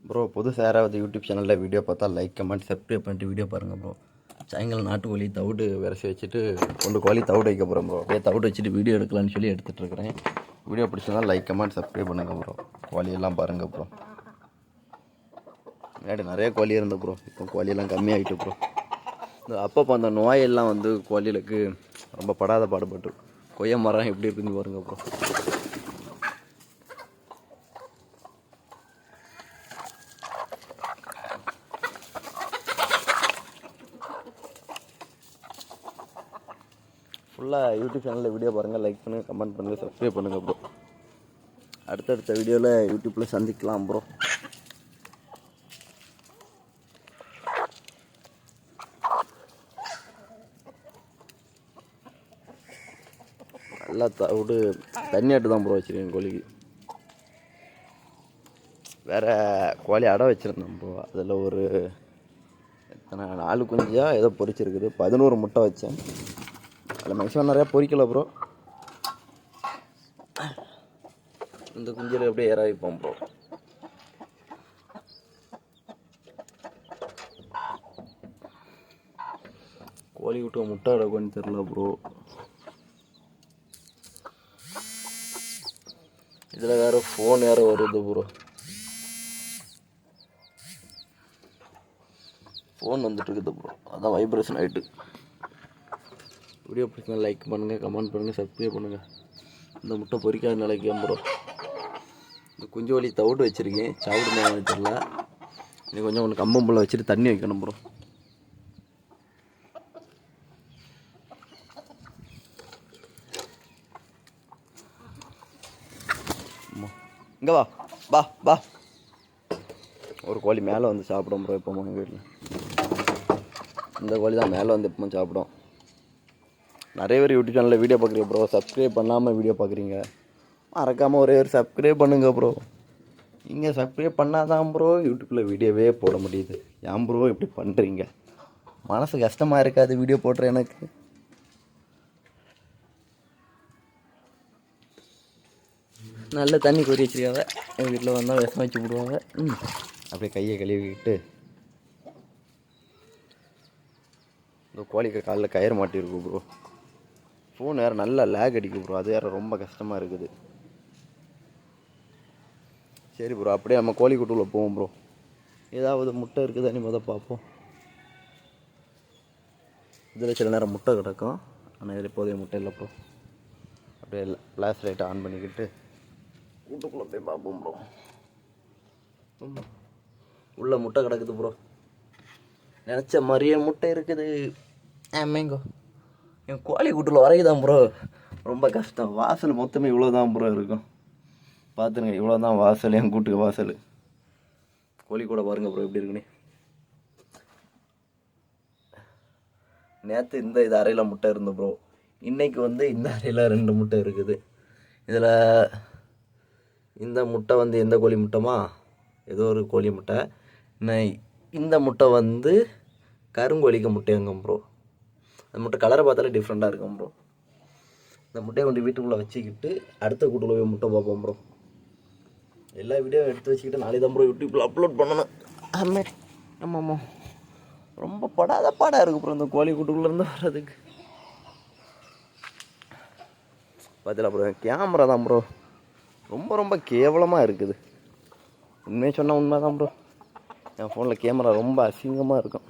Bro புதுசாக யாராவது YouTube சேனலில் வீடியோ பார்த்தா லைக் கமெண்ட் சப்ஸ்கிரைப் பண்ணிட்டு வீடியோ பாருங்கள் ப்ரோ. சாயங்காலம் நாட்டுக்கோழி தவிடு விரசி வச்சுட்டு 2 கோழி தவிடு வைக்க போகிறேன் ப்ரோ. அப்படியே தவிடு வச்சுட்டு வீடியோ எடுக்கலான்னு சொல்லி எடுத்துகிட்டு இருக்கிறேன். வீடியோ பிடிச்சதுனா லைக் கமெண்ட் சப்ஸ்கிரைப் பண்ணுங்கள் ப்ரோ. கோழியெல்லாம் பாருங்கள் ப்ரோ. முன்னாடி நிறைய கோழி இருந்தது ப்ரோ, இப்போ கோழியெல்லாம் கம்மியாகிட்டு ப்ரோ. இந்த அப்பப்போ அந்த நோயெல்லாம் வந்து கோழிகளுக்கு ரொம்ப படாத பாடுபட்டு. கொய்யா மரம் எப்படி இருக்குன்னு பாருங்க ப்ரோ. ஃபுல்லாக யூடியூப் சேனலில் வீடியோ பாருங்கள், லைக் பண்ணுங்கள், கமெண்ட் பண்ணுங்கள், சப்ஸ்கிரைப் பண்ணுங்கள் ப்ரோ. அடுத்தடுத்த வீடியோவில் யூடியூப்பில் சந்திக்கலாம் ப்ரோ. நல்லா தவிடு தண்ணியாட்டு தான் ப்ரோ வச்சுருக்கேன் கோழிக்கு. வேறு கோழி அடை வச்சுருந்தேன் ப்ரோ. அதில் ஒரு எத்தனை 4 குஞ்சாக ஏதோ பொரிச்சிருக்குது. 11 முட்டை வச்சேன். அதில் மேக்ஸிமம் நிறையா பொரிக்கலை ப்ரோ. இந்த குஞ்சில் அப்படியே ஏற வைப்போம் ப்ரோ. கோழி விட்டு முட்டை அடக்குன்னு தெரில ப்ரோ. இதில் வேறு ஃபோன் வேறு வருது ப்ரோ. ஃபோன் வந்துட்டு இருக்குது ப்ரோ, அதான் வைப்ரேஷன் ஆகிட்டு. வீடியோ பிடிச்சா லைக் பண்ணுங்கள், கமெண்ட் பண்ணுங்கள், சப்ஸ்கிரைப் பண்ணுங்கள். இந்த முட்டை பொரிக்காத நிலைக்கு ப்ரோ. இந்த குஞ்சு வலி தவிடு வச்சுருக்கேன், சாப்பிடுமா தெரில. இன்னும் கொஞ்சம் ஒன்று கம்பம்புள்ள வச்சுட்டு தண்ணி வைக்கணும் ப்ரோ. இங்கே வா வா வா. ஒரு கோழி மேலே வந்து சாப்பிடும் ப்ரோ. எப்போ எங்கள் வீட்டில் இந்த கோழி தான் மேலே வந்து எப்போ சாப்பிடும். நிறைய பேர் யூடியூப் சேனலில் வீடியோ பார்க்குறீங்க ப்ரோ, சப்ஸ்கிரைப் பண்ணாமல் வீடியோ பார்க்குறீங்க. மறக்காமல் ஒரே ஒரு சப்ஸ்கிரைப் பண்ணுங்க ப்ரோ. நீங்கள் சப்ஸ்கிரைப் பண்ணாதான் ப்ரோ யூடியூப்பில் வீடியோவே போட முடியுது. ஏன் ப்ரோ இப்படி பண்ணுறீங்க? மனசு கஷ்டமாக இருக்காது வீடியோ போடுற எனக்கு. நல்ல தண்ணி கொதி வச்சிருக்காங்க. எங்கள் வீட்டில் வந்தால் விஷம் வச்சு விடுவாங்க. அப்படியே கையை கழுவிக்கிட்டு இந்த கோழிக்கு காலில் கயிறு மாட்டிருக்கு ப்ரோ. ஃபோன் வேறு நல்லா லேக் அடிக்கும் ப்ரோ, அது வேறு ரொம்ப கஷ்டமாக இருக்குது. சரி ப்ரோ, அப்படியே நம்ம கோழி கூட்டுக்குள்ளே போவோம் ப்ரோ. ஏதாவது முட்டை இருக்குதான்னு முதல் பார்ப்போம். இதில் சில நேரம் முட்டை கிடக்கும், ஆனால் இதில் இப்போதைய முட்டை இல்லை ப்ரோ. அப்படியே ஃப்ளாஷ் லைட்டை ஆன் பண்ணிக்கிட்டு கூட்டுக்குள்ளே போய் பார்ப்போம் ப்ரோ. உள்ள முட்டை கிடக்குது ப்ரோ. நினச்ச மாதிரியே முட்டை இருக்குது. மேங்கோ என் கோழி கூட்டில் வரைக்குதான் ப்ரோ ரொம்ப கஷ்டம். வாசல் மொத்தமே இவ்வளோ தான் ப்ரோ இருக்கும். பார்த்துருங்க, இவ்வளோ தான் வாசல், என் கூட்டுக்கு வாசல். கோழி கூட பாருங்கள் ப்ரோ எப்படி இருக்குன்னு. நேற்று இது அறையில் முட்டை இருந்து ப்ரோ. இன்றைக்கி இந்த அறையில் 2 முட்டை இருக்குது. இதில் இந்த முட்டை எந்த கோழி முட்டைமா, ஏதோ ஒரு கோழி முட்டை. இந்த முட்டை கருங்கோழிக்கு முட்டைங்க ப்ரோ. அந்த முட்டை கலரை பார்த்தாலே டிஃப்ரெண்ட்டாக இருக்கும் ப்ரோ. இந்த முட்டையை கொண்டு வீட்டுக்குள்ளே வச்சுக்கிட்டு அடுத்த கூட்டுக்குள்ளே போய் முட்டை பார்ப்போம் ப்ரோ. எல்லா வீடியோ எடுத்து வச்சுக்கிட்டு நாளைக்கு தான் ப்ரோ யூடியூப்பில் அப்லோட் பண்ணணும். ஆமாம், ரொம்ப படாத பாடாக இருக்குது ப்ரோ இந்த கோழி கூட்டுக்குள்ளேருந்து வர்றதுக்கு. பார்த்தீங்களா ப்ரோ, கேமரா தான் ப்ரோ ரொம்ப ரொம்ப கேவலமாக இருக்குது. உண்மையை சொன்னால் உண்மை தான் ப்ரோ. என் ஃபோனில் கேமரா ரொம்ப அசிங்கமாக இருக்கும்.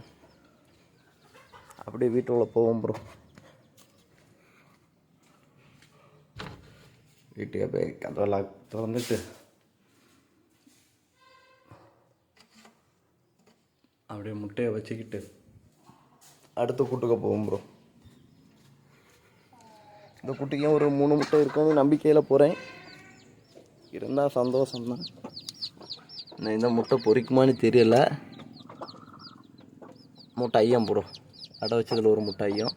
அப்படியே வீட்டுக்குள்ளே போவோம் ப்ரோ. வீட்டுக்கு போய் கதவை திறந்துட்டு அப்படியே முட்டையை வச்சுக்கிட்டு அடுத்த கூட்டுக்கு போவோம் ப்ரோ. இந்த குட்டிக்கும் ஒரு 3 முட்டை இருக்குன்னு நம்பிக்கையில் போகிறேன். இருந்தால் சந்தோஷம்தான். நான் இந்த முட்டை பொரிக்குமான்னு தெரியல. முட்டை ஐயம் ப்ரோ, அடை வச்சதில் ஒரு முட்டை ஐயம்.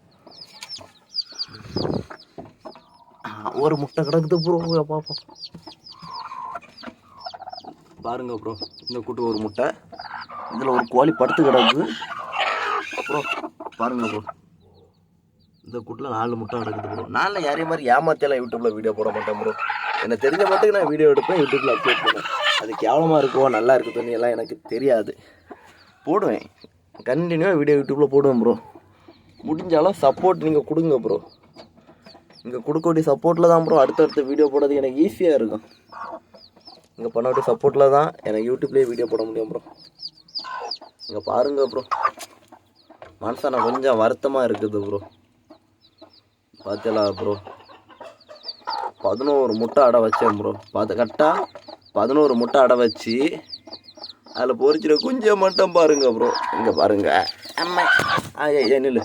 ஒரு முட்டை கிடக்குது ப்ரோ. பார்ப்போம் பாருங்க ப்ரோ. இந்த கூட்டு ஒரு முட்டை, இதில் ஒரு கோழி படுத்து கிடக்குது ப்ரோ. பாருங்க ப்ரோ, இந்த கூட்டில் 4 முட்டை கிடக்குது ப்ரோ. நான் யாரையும் மாதிரி ஏமாத்தியெல்லாம் யூடியூப்பில் வீடியோ போட மாட்டேன் ப்ரோ. எனக்கு தெரிஞ்ச மட்டும் நான் வீடியோ எடுப்பேன், யூடியூப்பில் அப்லோட் பண்ணுவேன். அது கேவலமாக இருக்கோ நல்லா இருக்குதுன்னு எல்லாம் எனக்கு தெரியாது. போடுவேன் கண்டினியூவாக வீடியோ யூடியூப்பில் போடுவேன் ப்ரோ. முடிஞ்சாலும் சப்போர்ட் நீங்கள் கொடுங்க ப்ரோ. இங்கே கொடுக்கக்கூடிய சப்போர்ட்டில் தான் ப்ரோ அடுத்தடுத்த வீடியோ போடுறது எனக்கு ஈஸியாக இருக்கும். இங்கே பண்ணக்கூடிய சப்போர்ட்டில் தான் எனக்கு யூடியூப்லேயே வீடியோ போட முடியும் ப்ரோ. இங்கே பாருங்க ப்ரோ, மனசான கொஞ்சம் வருத்தமாக இருக்குது ப்ரோ. பார்த்தீங்களா ப்ரோ, 11 முட்டை அடை வச்சேன் ப்ரோ. கரெக்டாக 11 முட்டை அடை வச்சு அதில் பொறிச்சிட குஞ்சை மட்டும் பாருங்க ப்ரோ. இங்கே பாருங்க, அம்மா நில்லு.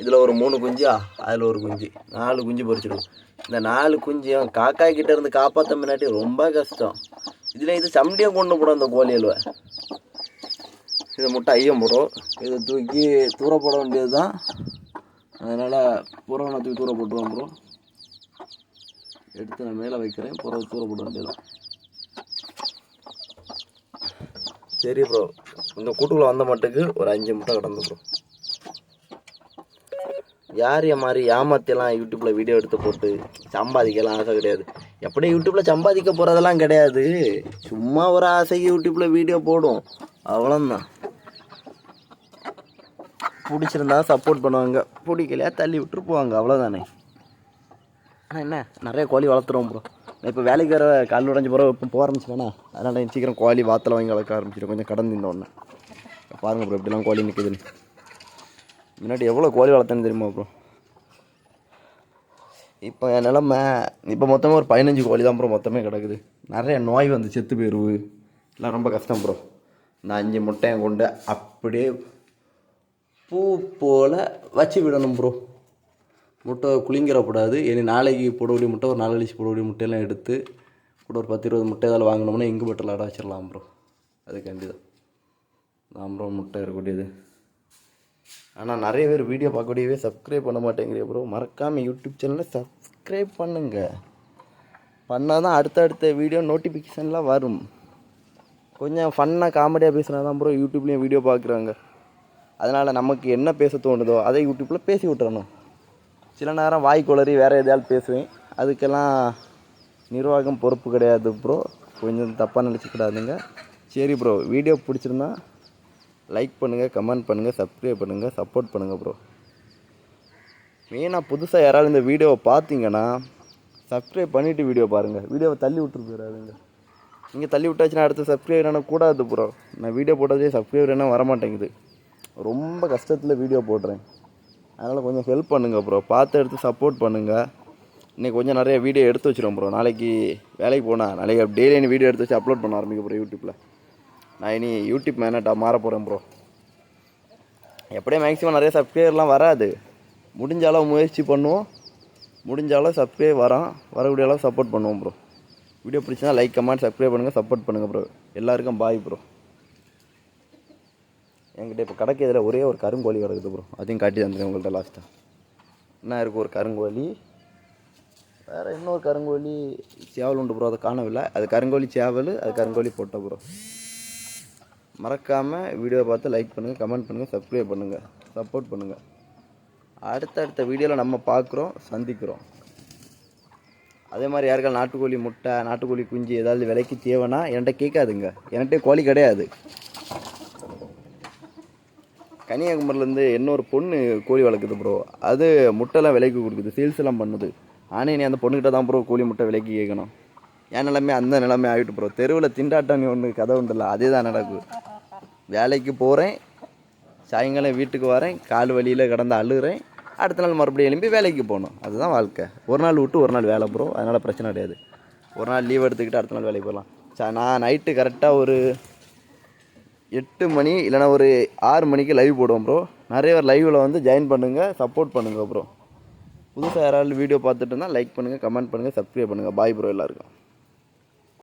இதில் ஒரு 3 குஞ்சா, அதில் ஒரு குஞ்சு, 4 குஞ்சு பொறிச்சிடும். இந்த 4 குஞ்சியும் காக்கா கிட்ட இருந்து காப்பாற்ற முன்னாடி ரொம்ப கஷ்டம். இதில் இது சமண்டியும் கொண்டு போடும் அந்த கோழியல்வை. இது முட்டை ஐயம் ப்ரோ. இதை தூக்கி தூர போட வேண்டியது தான். அதனால் புறவை தூக்கி தூர போட்டுருவோம் ப்ரோ. எடுத்து நான் மேலே வைக்கிறேன், புறவை தூர போட வேண்டியதுதான். சரி ப்ரோ, இந்த கூட்டுக்குள்ளே வந்த மட்டுக்கு ஒரு 5 முட்டை கிடந்து ப்ரோ. யார் மாதிரி ஏமாத்தியெல்லாம் யூடியூப்பில் வீடியோ எடுத்து போட்டு சம்பாதிக்கலாம் ஆசை கிடையாது. எப்படி யூடியூப்பில் சம்பாதிக்க போகிறதெல்லாம் கிடையாது. சும்மா ஒரு ஆசைக்கு யூடியூப்பில் வீடியோ போடும், அவ்வளோந்தான். பிடிச்சிருந்தா சப்போர்ட் பண்ணுவாங்க, பிடிக்கலையா தள்ளி விட்டுரு போவாங்க, அவ்வளோதானே. ஆனால் என்ன, நிறைய கோழி வளர்த்துறோம் ப்ரோ. இப்போ வேலைக்கு வர கால் உடஞ்சி போகிற இப்போ போக ஆரம்பிச்சுவேண்ணா. அதனால் சீக்கிரம் கோழி வாத்தில் வாங்கி வளர்க்க ஆரம்பிச்சிடும். கொஞ்சம் கடந்து இந்த ஒன்று பாருங்கள் ப்ரோ, இப்படிலாம் கோழி நிற்குதுன்னு. முன்னாடி எவ்வளோ கோழி வளர்த்தேன்னு தெரியுமா ப்ரோ. இப்போ என் நிலமை இப்போ மொத்தமாக ஒரு 15 கோழி தான் ப்ரோ மொத்தமே கிடக்குது. நிறைய நோய் வந்து செத்து போயிடுவு, எல்லாம் ரொம்ப கஷ்டம் ப்ரோ. இந்த 5 முட்டையை கொண்டு அப்படியே பூ போல் வச்சு விடணும் ப்ரோ. முட்டை குளிங்கிறப்படாது. இனி நாளைக்கு போடக்கூடிய முட்டை, ஒரு 4 கழிச்சு போடக்கூடிய முட்டையெல்லாம் எடுத்து கூட ஒரு 10-20 முட்டை ஏதாவது வாங்கினோம்னா எங்கே பட்டில் அடை வச்சிடலாம் ப்ரோ. அதுக்காண்டி தான் ப்ரோ முட்டை இருக்கக்கூடியது. ஆனால் நிறைய பேர் வீடியோ பார்க்கக்கூடியவே சப்ஸ்கிரைப் பண்ண மாட்டேங்கிறீங்க ப்ரோ. மறக்காமல் யூடியூப் சேனலை சப்ஸ்கிரைப் பண்ணுங்க. பண்ணால் தான் அடுத்தடுத்த வீடியோ நோட்டிஃபிகேஷன்லாம் வரும். கொஞ்சம் ஃபன்னாக காமெடியாக பேசுனா தான் ப்ரோ யூடியூப்லேயும் வீடியோ பார்க்குறாங்க. அதனால் நமக்கு என்ன பேச தோணுதோ அதை யூடியூப்பில் பேசி விட்டுறணும். சில நேரம் வாய் குளறி வேறு எதாவது பேசுவேன், அதுக்கெல்லாம் நிர்வாகம் பொறுப்பு கிடையாது ப்ரோ. கொஞ்சம் தப்பாக நினச்சிக்கூடாதுங்க. சரி ப்ரோ, வீடியோ பிடிச்சிருந்தா லைக் பண்ணுங்கள், கமெண்ட் பண்ணுங்கள், சப்ஸ்கிரைப் பண்ணுங்கள், சப்போர்ட் பண்ணுங்கள் ப்ரோ. மெயினாக புதுசாக யாராவது இந்த வீடியோவை பார்த்தீங்கன்னா சப்ஸ்கிரைப் பண்ணிவிட்டு வீடியோ பாருங்கள். வீடியோவை தள்ளி விட்டுரு போயிடாதுங்க. நீங்கள் தள்ளி விட்டாச்சுன்னா அடுத்து சப்ஸ்கிரைப் என்ன கூடாது ப்ரோ. நான் வீடியோ போட்டதே சப்ஸ்கிரைப் என்ன வரமாட்டேங்குது. ரொம்ப கஷ்டத்தில் வீடியோ போடுறேன். அதனால் கொஞ்சம் ஹெல்ப் பண்ணுங்கள் ப்ரோ. பார்த்து எடுத்து சப்போர்ட் பண்ணுங்கள். இன்றைக்கி கொஞ்சம் நிறைய வீடியோ எடுத்து வச்சுருவோம் ப்ரோ. நாளைக்கு வேலைக்கு போனால் நாளைக்கு டெய்லி இனி வீடியோ எடுத்து வச்சு அப்லோட் பண்ண ஆரம்பிக்க ப்ரோ யூடியூப்பில். நான் இனி யூடியூப் மேனேட்டாக மாற போகிறேன் ப்ரோ. எப்படியே மேக்ஸிமம் நிறைய சப்ஸ்கிரைபர்லாம் வராது. முடிஞ்ச அளவு முயற்சி பண்ணுவோம். முடிஞ்ச அளவு சப்ஸ்கிரைப் வரக்கூடிய அளவு சப்போர்ட் பண்ணுவோம் ப்ரோ. வீடியோ பிடிச்சினா லைக், கமெண்ட், சப்ஸ்கிரைப் பண்ணுங்கள், சப்போர்ட் பண்ணுங்கள் ப்ரோ. எல்லாருக்கும் பாய் ப்ரோ. என்கிட்ட இப்போ கடைக்கு இதில் ஒரே ஒரு கருங்கோழி கிடக்குது ப்ரோ. அதையும் காட்டி தந்துடுறேன் உங்கள்கிட்ட லாஸ்ட்டாக. என்ன இருக்குது, ஒரு கருங்கோழி, வேறு இன்னொரு கருங்கோழி சேவல் உண்டு ப்ரோ. அதை காணவில்லை. அது கருங்கோழி சேவல், அது கருங்கோழி போட்ட ப்ரோ. மறக்காமல் வீடியோவை பார்த்து லைக் பண்ணுங்கள், கமெண்ட் பண்ணுங்கள், சப்ஸ்கிரைப் பண்ணுங்கள், சப்போர்ட் பண்ணுங்கள். அடுத்தடுத்த வீடியோவில் நம்ம பார்க்குறோம், சந்திக்கிறோம். அதே மாதிரி யாருக்கால் நாட்டுக்கோழி முட்டை, நாட்டுக்கோழி குஞ்சு ஏதாவது விலைக்கு தேவைன்னா என்கிட்ட கேட்காதுங்க. என்கிட்ட கோழி கிடையாது. கன்னியாகுமரிலேருந்து இன்னொரு பொண்ணு கோழி வளர்க்குது ப்ரோ. அது முட்டைலாம் விலைக்கு கொடுக்குது, சேல்ஸ் எல்லாம் பண்ணுது. ஆனால் நீ அந்த பொண்ணுக்கிட்ட தான் ப்ரோ கோழி முட்டை விலைக்கு கேட்கணும். என் நிலைமை அந்த நிலைமை ஆகிட்டு ப்ரோ. தெருவில் திண்டாட்டம் ஒன்று கதை உண்டுல்ல, அதே தான் நடக்குது. வேலைக்கு போகிறேன், சாயங்காலம் வீட்டுக்கு வரேன், கால் வலியில் கிடந்து அழுகிறேன், அடுத்த நாள் மறுபடியும் எழும்பி வேலைக்கு போகணும். அதுதான் வாழ்க்கை. ஒரு நாள் விட்டு ஒரு நாள் வேலை ப்ரோ. அதனால் பிரச்சனை கிடையாது. ஒரு நாள் லீவ் எடுத்துக்கிட்டு அடுத்த நாள் வேலைக்கு போகலாம். நான் நைட்டு கரெக்டாக ஒரு 8 மணி இல்லைனா ஒரு 6 மணிக்கு லைவ் போடுவோம் ப்ரோ. நிறைய பேர் லைவில் வந்து ஜாயின் பண்ணுங்கள், சப்போர்ட் பண்ணுங்கள் ப்ரோ. புதுசாக யாராவது வீடியோ பார்த்துட்டு இருந்தால் லைக் பண்ணுங்கள், கமெண்ட் பண்ணுங்கள், சப்ஸ்கிரைப் பண்ணுங்கள். பாய் ப்ரோ எல்லாருக்கும்.